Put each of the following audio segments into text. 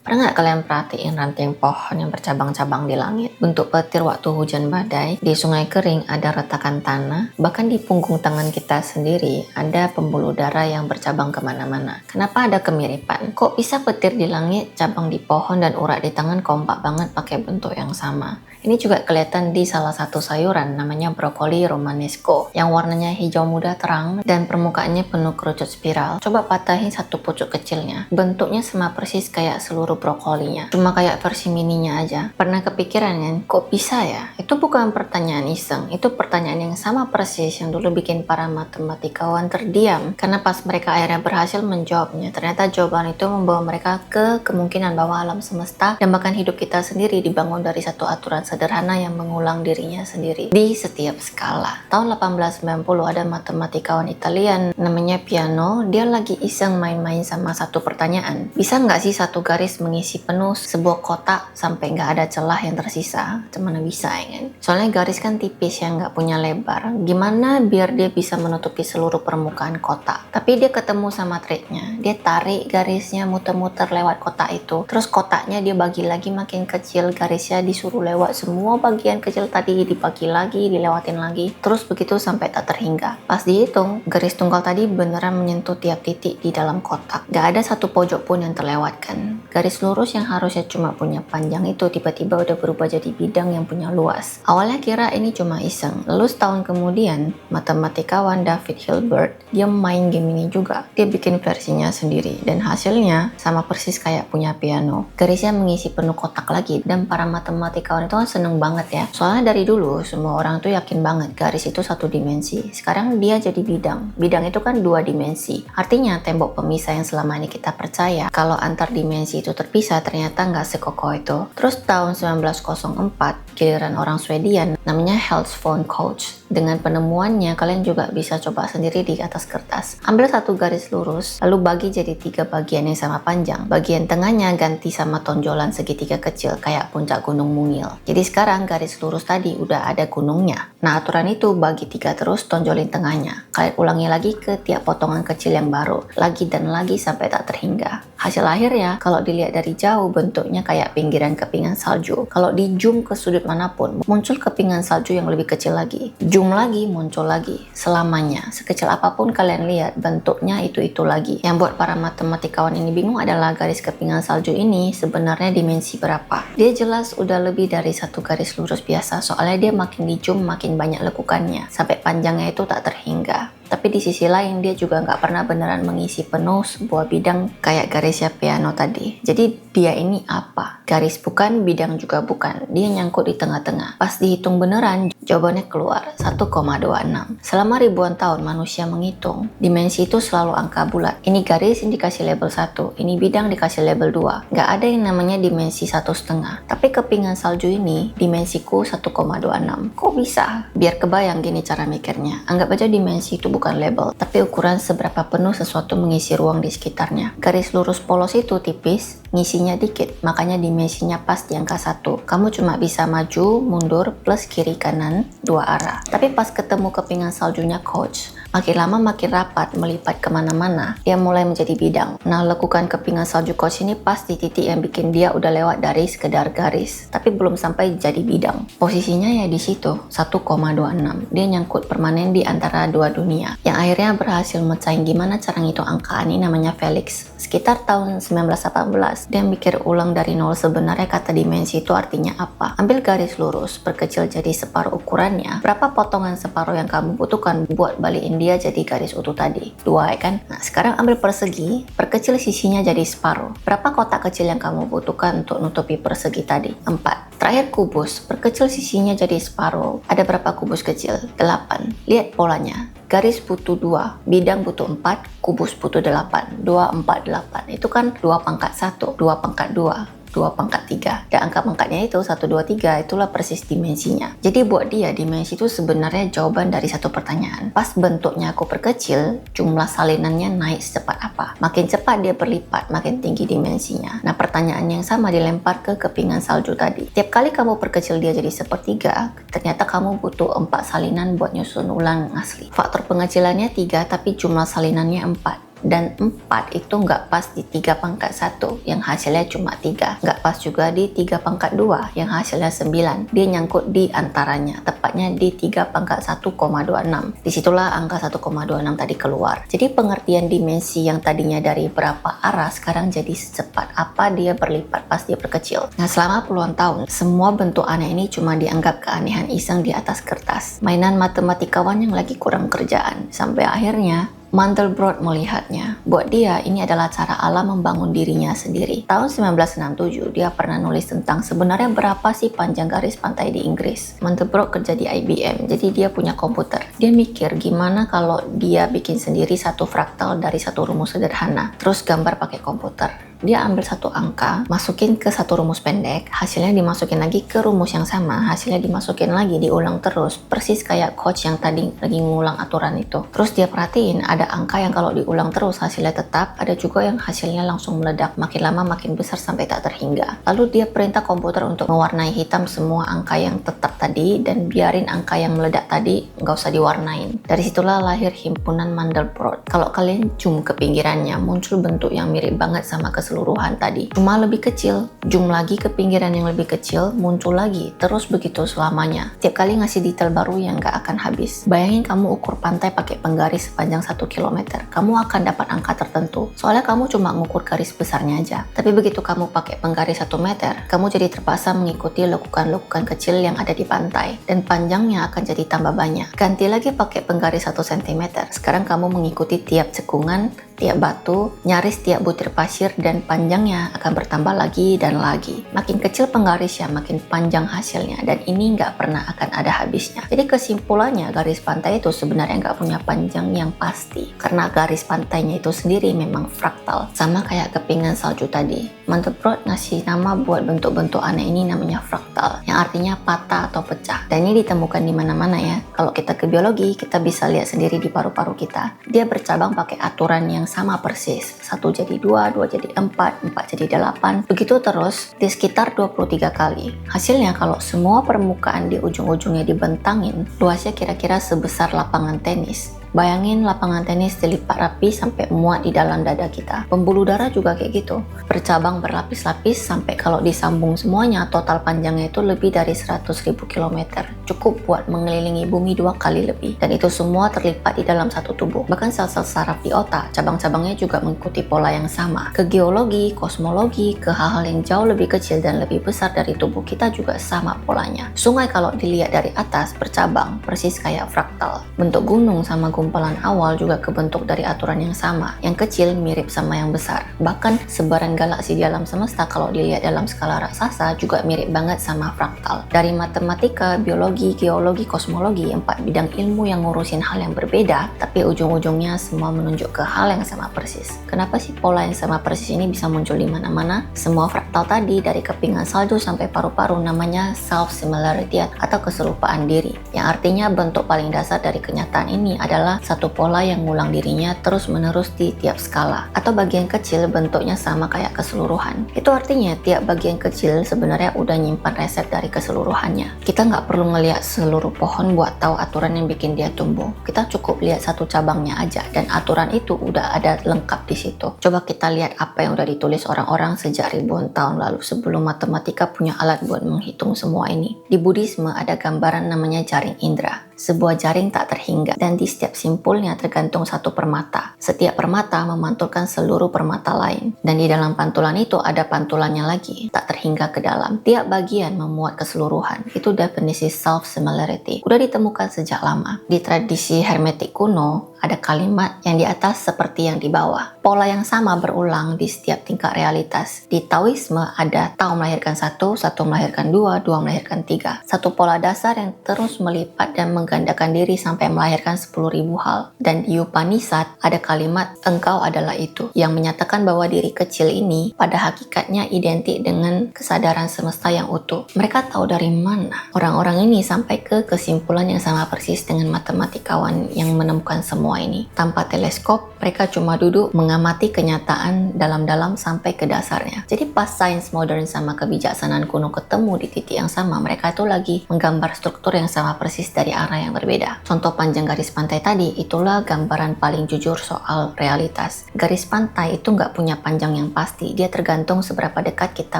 Pernah nggak kalian perhatiin ranting pohon yang bercabang-cabang di langit? Bentuk petir waktu hujan badai, di sungai kering ada retakan tanah, bahkan di punggung tangan kita sendiri ada pembuluh darah yang bercabang kemana-mana. Kenapa ada kemiripan? Kok bisa petir di langit, cabang di pohon, dan urat di tangan kompak banget pakai bentuk yang sama? Ini juga kelihatan di salah satu sayuran namanya brokoli romanesco yang warnanya hijau muda terang dan permukaannya penuh kerucut spiral. Coba patahin satu pucuk kecilnya. Bentuknya sama persis kayak seluruh brokolinya. Cuma kayak versi mininya aja. Pernah kepikiran kan? Kok bisa ya? Itu bukan pertanyaan iseng. Itu pertanyaan yang sama persis yang dulu bikin para matematikawan terdiam. Karena pas mereka akhirnya berhasil menjawabnya, ternyata jawaban itu membawa mereka ke kemungkinan bahwa alam semesta dan bahkan hidup kita sendiri dibangun dari satu aturan sederhana yang mengulang dirinya sendiri di setiap skala. Tahun 1890 ada matematikawan Italian namanya Piano. Dia lagi iseng main-main sama satu pertanyaan. Bisa nggak sih satu garis mengisi penuh sebuah kotak sampai nggak ada celah yang tersisa? Mana bisa ya kan? Soalnya garis kan tipis yang nggak punya lebar. Gimana biar dia bisa menutupi seluruh permukaan kotak? Tapi dia ketemu sama triknya. Dia tarik garisnya muter-muter lewat kotak itu. Terus kotaknya dia bagi lagi makin kecil. Garisnya disuruh lewat semua bagian kecil tadi, dibagi lagi, dilewatin lagi. Terus begitu sampai tak terhingga. Pas dihitung, garis tunggal tadi beneran menyentuh tiap titik di dalam kotak. Gak ada satu pojok pun yang terlewatkan. Garis lurus yang harusnya cuma punya panjang itu tiba-tiba udah berubah jadi bidang yang punya luas. Awalnya kira ini cuma iseng. Lalu setahun kemudian, matematikawan David Hilbert, dia main game ini juga. Dia bikin versinya sendiri. Dan hasilnya sama persis kayak punya Piano. Garisnya mengisi penuh kotak lagi. Dan para matematikawan itu kan seneng banget ya. Soalnya dari dulu semua orang tuh yakin banget garis itu satu dimensi. Sekarang dia jadi bidang. Bidang itu kan dua dimensi. Artinya tembok pemisah yang selama ini kita percaya kalau antar dimensi itu terpisah ternyata nggak sekokoh itu. Terus tahun 1904 giliran orang Swedia namanya Hells von Koch. Dengan penemuannya kalian juga bisa coba sendiri di atas kertas. Ambil satu garis lurus lalu bagi jadi 3 bagian yang sama panjang. Bagian tengahnya ganti sama tonjolan segitiga kecil kayak puncak gunung mungil. Jadi sekarang garis lurus tadi udah ada gunungnya. Nah aturan itu bagi 3 terus, tonjolin tengahnya. Kalian ulangi lagi ke tiap potongan kecil yang baru. Lagi dan lagi sampai tak terhingga. Hasil akhirnya kalau dilihat dari jauh bentuknya kayak pinggiran kepingan salju. Kalau di zoom ke sudut manapun muncul kepingan salju yang lebih kecil lagi. Zoom lagi, muncul lagi. Selamanya. Sekecil apapun kalian lihat bentuknya itu-itu lagi. Yang buat para matematikawan ini bingung adalah garis kepingan salju ini sebenarnya dimensi berapa. Dia jelas udah lebih dari satu garis lurus biasa, soalnya dia makin di zoom makin banyak lekukannya sampai panjangnya itu tak terhingga. Tapi di sisi lain dia juga nggak pernah beneran mengisi penuh sebuah bidang kayak garisnya Piano tadi. Jadi dia ini apa? Garis bukan, bidang juga bukan. Dia nyangkut di tengah-tengah. Pas dihitung beneran, jawabannya keluar 1,26. Selama ribuan tahun manusia menghitung, dimensi itu selalu angka bulat. Ini garis ini dikasih label 1, ini bidang dikasih label 2. Nggak ada yang namanya dimensi 1,5. Tapi kepingan salju ini dimensiku 1,26. Kok bisa? Biar kebayang gini cara mikirnya. Anggap aja dimensi itu bukan label, tapi ukuran seberapa penuh sesuatu mengisi ruang di sekitarnya. Garis lurus polos itu tipis, ngisinya dikit, makanya dimensinya pas di angka 1. Kamu cuma bisa maju, mundur, plus kiri kanan, 2 arah. Tapi pas ketemu kepingan saljunya Koch, makin lama makin rapat, melipat kemana-mana, dia mulai menjadi bidang. Nah, lekukan kepingan salju Koch ini pas di titik yang bikin dia udah lewat dari sekedar garis, tapi belum sampai jadi bidang. Posisinya ya di situ, 1,26. Dia nyangkut permanen di antara dua dunia. Yang akhirnya berhasil mecahin gimana cara ngitung angka ini namanya Felix. Sekitar tahun 1918, dia mikir ulang dari nol sebenarnya kata dimensi itu artinya apa. Ambil garis lurus, perkecil jadi separuh ukurannya. Berapa potongan separuh yang kamu butuhkan buat balikin dia jadi garis utuh tadi? 2 ya kan? Nah sekarang ambil persegi, perkecil sisinya jadi separuh. Berapa kotak kecil yang kamu butuhkan untuk nutupi persegi tadi? 4. Terakhir kubus, perkecil sisinya jadi separuh. Ada berapa kubus kecil? 8. Lihat polanya. Garis butuh 2, bidang butuh 4, kubus butuh 8. 2, 4, 8. Itu kan 2 pangkat 1, 2 pangkat 2. 2 pangkat 3. Dan angka pangkatnya itu 1, 2, 3 itulah persis dimensinya. Jadi buat dia dimensi itu sebenarnya jawaban dari satu pertanyaan. Pas bentuknya aku perkecil, jumlah salinannya naik secepat apa? Makin cepat dia berlipat, makin tinggi dimensinya. Nah pertanyaan yang sama dilempar ke kepingan salju tadi. Tiap kali kamu perkecil dia jadi sepertiga, ternyata kamu butuh 4 salinan buat nyusun ulang asli. Faktor pengecilannya 3 tapi jumlah salinannya 4. Dan 4 itu nggak pas di 3 pangkat 1 yang hasilnya cuma 3. Nggak pas juga di 3 pangkat 2 yang hasilnya 9. Dia nyangkut di antaranya, tepatnya di 3 pangkat 1,26. Disitulah angka 1,26 tadi keluar. Jadi pengertian dimensi yang tadinya dari berapa arah sekarang jadi secepat apa dia berlipat pas dia berkecil. Nah, selama puluhan tahun, semua bentuk aneh ini cuma dianggap keanehan iseng di atas kertas. Mainan matematikawan yang lagi kurang kerjaan. Sampai akhirnya Mandelbrot melihatnya. Buat dia, ini adalah cara alam membangun dirinya sendiri. Tahun 1967, dia pernah nulis tentang sebenarnya berapa sih panjang garis pantai di Inggris. Mandelbrot kerja di IBM, jadi dia punya komputer. Dia mikir gimana kalau dia bikin sendiri satu fraktal dari satu rumus sederhana, terus gambar pakai komputer. Dia ambil satu angka, masukin ke satu rumus pendek, hasilnya dimasukin lagi ke rumus yang sama, hasilnya dimasukin lagi, diulang terus, persis kayak coach yang tadi lagi ngulang aturan itu. Terus dia perhatiin ada angka yang kalau diulang terus hasilnya tetap, ada juga yang hasilnya langsung meledak, makin lama makin besar sampai tak terhingga. Lalu dia perintah komputer untuk mewarnai hitam semua angka yang tetap tadi dan biarin angka yang meledak tadi nggak usah diwarnain. Dari situlah lahir himpunan Mandelbrot. Kalau kalian zoom ke pinggirannya, muncul bentuk yang mirip banget sama keseluruhan tadi, cuma lebih kecil. Zoom lagi ke pinggiran yang lebih kecil, muncul lagi, terus begitu selamanya. Tiap kali ngasih detail baru yang gak akan habis. Bayangin kamu ukur pantai pakai penggaris sepanjang 1 km, kamu akan dapat angka tertentu. Soalnya kamu cuma ngukur garis besarnya aja. Tapi begitu kamu pakai penggaris 1 meter, kamu jadi terpaksa mengikuti lekukan-lekukan kecil yang ada di pantai, dan panjangnya akan jadi tambah banyak. Ganti lagi pakai penggaris 1 cm. Sekarang kamu mengikuti tiap cekungan, tiap batu, nyaris tiap butir pasir, dan panjangnya akan bertambah lagi dan lagi. Makin kecil penggarisnya, makin panjang hasilnya, dan ini nggak pernah akan ada habisnya. Jadi kesimpulannya, garis pantai itu sebenarnya nggak punya panjang yang pasti, karena garis pantainya itu sendiri memang fraktal, sama kayak kepingan salju tadi. Mandelbrot ngasih nama buat bentuk-bentuk aneh ini namanya fraktal, yang artinya patah atau pecah. Dan ini ditemukan di mana-mana ya. Kalau kita ke biologi, kita bisa lihat sendiri di paru-paru kita. Dia bercabang pakai aturan yang sama persis. 1 jadi 2, 2 jadi 4, 4 jadi 8. Begitu terus di sekitar 23 kali. Hasilnya kalau semua permukaan di ujung-ujungnya dibentangin, luasnya kira-kira sebesar lapangan tenis. Bayangin lapangan tenis dilipat rapi sampai muat di dalam dada kita. Pembuluh darah juga kayak gitu. Bercabang berlapis-lapis sampai kalau disambung semuanya total panjangnya itu lebih dari 100.000 km. Cukup buat mengelilingi bumi 2 kali lebih. Dan itu semua terlipat di dalam satu tubuh. Bahkan sel-sel saraf di otak, cabang-cabangnya juga mengikuti pola yang sama. Ke geologi, kosmologi, ke hal-hal yang jauh lebih kecil dan lebih besar dari tubuh kita juga sama polanya. Sungai kalau dilihat dari atas bercabang, persis kayak fraktal. Bentuk gunung sama gumpalan awal juga kebentuk dari aturan yang sama. Yang kecil mirip sama yang besar. Bahkan sebaran galaksi di alam semesta kalau dilihat dalam skala raksasa juga mirip banget sama fraktal. Dari matematika, biologi, geologi, kosmologi, 4 bidang ilmu yang ngurusin hal yang berbeda, tapi ujung-ujungnya semua menunjuk ke hal yang sama persis. Kenapa sih pola yang sama persis ini bisa muncul di mana-mana? Semua fraktal tadi dari kepingan salju sampai paru-paru namanya self-similarity atau keserupaan diri. Yang artinya bentuk paling dasar dari kenyataan ini adalah satu pola yang ngulang dirinya terus-menerus di tiap skala, atau bagian kecil bentuknya sama kayak keseluruhan. Itu artinya tiap bagian kecil sebenarnya udah nyimpan resep dari keseluruhannya. Kita nggak perlu ngelihat seluruh pohon buat tahu aturan yang bikin dia tumbuh. Kita cukup lihat satu cabangnya aja, dan aturan itu udah ada lengkap di situ. Coba kita lihat apa yang udah ditulis orang-orang sejak ribuan tahun lalu sebelum matematika punya alat buat menghitung semua ini. Di Buddhisme ada gambaran namanya jaring indera. Sebuah jaring tak terhingga, dan di setiap simpulnya tergantung satu permata. Setiap permata memantulkan seluruh permata lain, dan di dalam pantulan itu ada pantulannya lagi, tak terhingga ke dalam. Tiap bagian memuat keseluruhan. Itu definisi self-similarity. Udah ditemukan sejak lama. Di tradisi hermetik kuno, ada kalimat yang di atas seperti yang di bawah. Pola yang sama berulang di setiap tingkat realitas. Di Taoisme ada Tao melahirkan satu, satu melahirkan dua, dua melahirkan tiga. Satu pola dasar yang terus melipat dan menggandakan diri sampai melahirkan 10.000 hal. Dan di Upanishad ada kalimat engkau adalah itu, yang menyatakan bahwa diri kecil ini pada hakikatnya identik dengan kesadaran semesta yang utuh. Mereka tahu dari mana orang-orang ini sampai ke kesimpulan yang sama persis dengan matematikawan yang menemukan semua semua ini. Tanpa teleskop, mereka cuma duduk mengamati kenyataan dalam-dalam sampai ke dasarnya. Jadi pas sains modern sama kebijaksanaan kuno ketemu di titik yang sama, mereka itu lagi menggambar struktur yang sama persis dari arah yang berbeda. Contoh panjang garis pantai tadi, itulah gambaran paling jujur soal realitas. Garis pantai itu nggak punya panjang yang pasti, dia tergantung seberapa dekat kita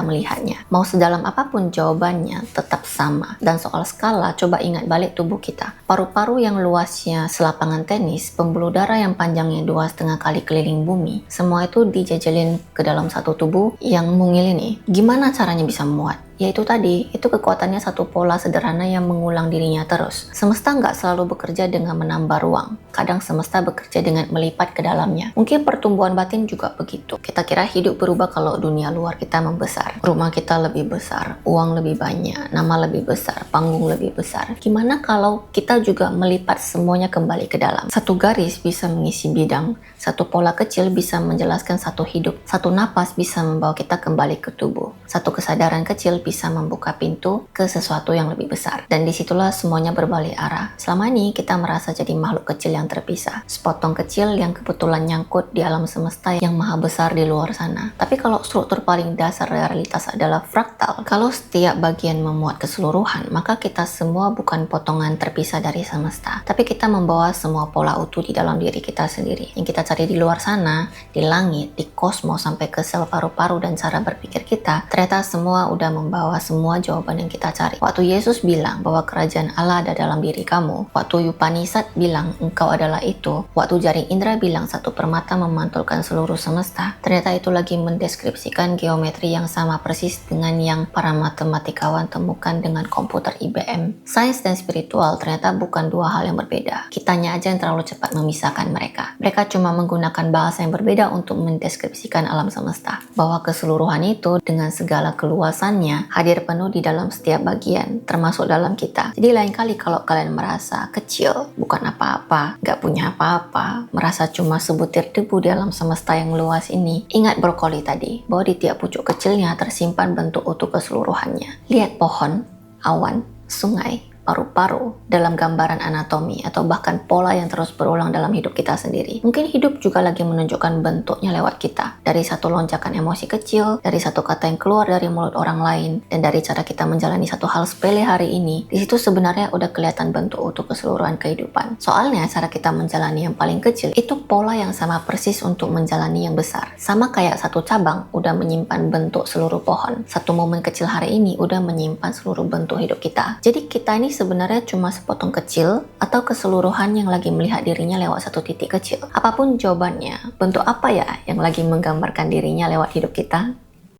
melihatnya. Mau sedalam apapun jawabannya tetap sama. Dan soal skala, coba ingat balik tubuh kita. Paru-paru yang luasnya selapangan tenis, pembuluh darah yang panjangnya 2,5 kali keliling bumi, semua itu dijajalin ke dalam satu tubuh yang mungil ini. Gimana caranya bisa muat? Yaitu tadi, itu kekuatannya satu pola sederhana yang mengulang dirinya terus. Semesta nggak selalu bekerja dengan menambah ruang. Kadang semesta bekerja dengan melipat ke dalamnya. Mungkin pertumbuhan batin juga begitu. Kita kira hidup berubah kalau dunia luar kita membesar. Rumah kita lebih besar, uang lebih banyak, nama lebih besar, panggung lebih besar. Gimana kalau kita juga melipat semuanya kembali ke dalam? Satu garis bisa mengisi bidang, satu pola kecil bisa menjelaskan satu hidup, satu napas bisa membawa kita kembali ke tubuh, satu kesadaran kecil bisa membuka pintu ke sesuatu yang lebih besar. Dan disitulah semuanya berbalik arah. Selama ini kita merasa jadi makhluk kecil yang terpisah, sepotong kecil yang kebetulan nyangkut di alam semesta yang maha besar di luar sana. Tapi kalau struktur paling dasar realitas adalah fraktal, kalau setiap bagian memuat keseluruhan, maka kita semua bukan potongan terpisah dari semesta, tapi kita membawa semua pola utuh di dalam diri kita sendiri. Yang kita cari di luar sana, di langit, di kosmos, sampai ke sel paru-paru dan cara berpikir kita, ternyata semua udah membawa semua jawaban yang kita cari. Waktu Yesus bilang bahwa kerajaan Allah ada dalam diri kamu, waktu Upanishad bilang engkau adalah itu, waktu jaring indera bilang satu permata memantulkan seluruh semesta, ternyata itu lagi mendeskripsikan geometri yang sama persis dengan yang para matematikawan temukan dengan komputer IBM. Sains dan spiritual ternyata bukan dua hal yang berbeda. Kitanya aja yang terlalu cepat memisahkan mereka. Mereka cuma menggunakan bahasa yang berbeda untuk mendeskripsikan alam semesta. Bahwa keseluruhan itu dengan segala keluasannya hadir penuh di dalam setiap bagian, termasuk dalam kita. Jadi lain kali kalau kalian merasa kecil, bukan apa-apa, gak punya apa-apa, merasa cuma sebutir debu di alam semesta yang luas ini, ingat brokoli tadi, bahwa di tiap pucuk kecilnya tersimpan bentuk utuh keseluruhannya. Lihat pohon, awan, sungai, paru-paru dalam gambaran anatomi atau bahkan pola yang terus berulang dalam hidup kita sendiri. Mungkin hidup juga lagi menunjukkan bentuknya lewat kita. Dari satu lonjakan emosi kecil, dari satu kata yang keluar dari mulut orang lain, dan dari cara kita menjalani satu hal sepele hari ini, di situ sebenarnya udah kelihatan bentuk utuh keseluruhan kehidupan. Soalnya cara kita menjalani yang paling kecil itu pola yang sama persis untuk menjalani yang besar. Sama kayak satu cabang udah menyimpan bentuk seluruh pohon. Satu momen kecil hari ini udah menyimpan seluruh bentuk hidup kita. Jadi kita ini sebenarnya cuma sepotong kecil atau keseluruhan yang lagi melihat dirinya lewat satu titik kecil. Apapun jawabannya, bentuk apa ya yang lagi menggambarkan dirinya lewat hidup kita?